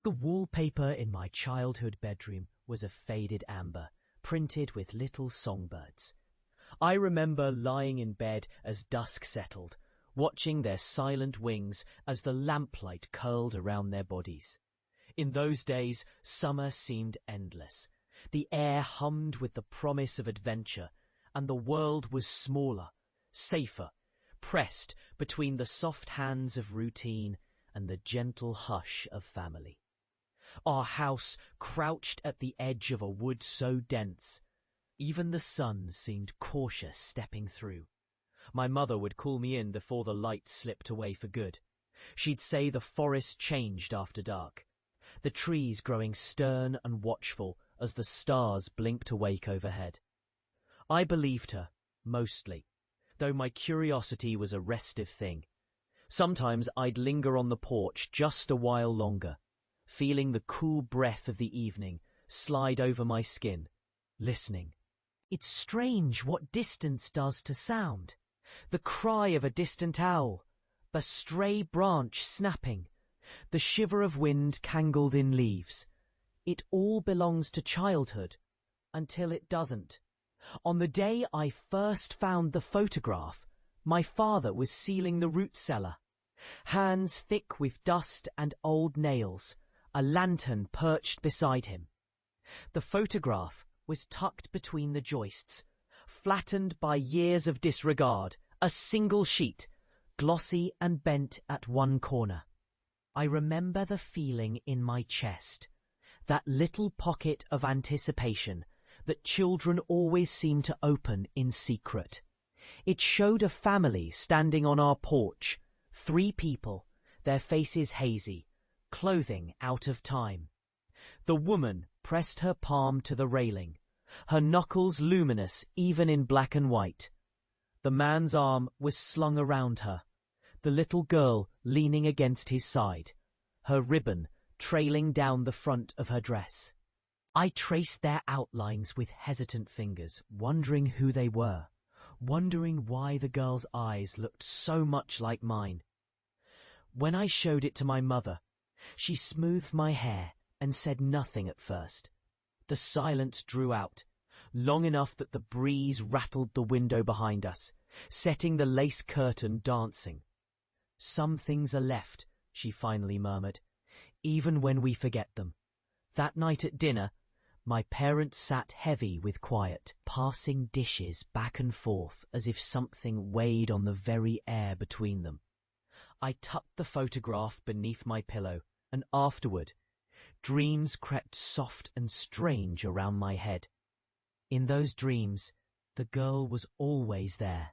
The wallpaper in my childhood bedroom was a faded amber, printed with little songbirds. I remember lying in bed as dusk settled, watching their silent wings as the lamplight curled around their bodies. In those days, summer seemed endless. The air hummed with the promise of adventure, and the world was smaller, safer, pressed between the soft hands of routine and the gentle hush of family. Our house crouched at the edge of a wood so dense, even the sun seemed cautious stepping through. My mother would call me in before the light slipped away for good. She'd say the forest changed after dark, the trees growing stern and watchful as the stars blinked awake overhead. I believed her, mostly, though my curiosity was a restive thing. Sometimes I'd linger on the porch just a while longer, feeling the cool breath of the evening slide over my skin, listening. It's strange what distance does to sound. The cry of a distant owl, the stray branch snapping, the shiver of wind tangled in leaves. It all belongs to childhood, until it doesn't. On the day I first found the photograph, my father was sealing the root cellar. Hands thick with dust and old nails, a lantern perched beside him. The photograph was tucked between the joists, flattened by years of disregard, a single sheet, glossy and bent at one corner. I remember the feeling in my chest, that little pocket of anticipation that children always seem to open in secret. It showed a family standing on our porch, 3 people, their faces hazy, clothing out of time. The woman pressed her palm to the railing, her knuckles luminous even in black and white. The man's arm was slung around her, the little girl leaning against his side, her ribbon trailing down the front of her dress. I traced their outlines with hesitant fingers, wondering who they were, wondering why the girl's eyes looked so much like mine. When I showed it to my mother, she smoothed my hair and said nothing at first. The silence drew out, long enough that the breeze rattled the window behind us, setting the lace curtain dancing. Some things are left, she finally murmured, even when we forget them. That night at dinner, my parents sat heavy with quiet, passing dishes back and forth as if something weighed on the very air between them. I tucked the photograph beneath my pillow, and afterward, dreams crept soft and strange around my head. In those dreams, the girl was always there,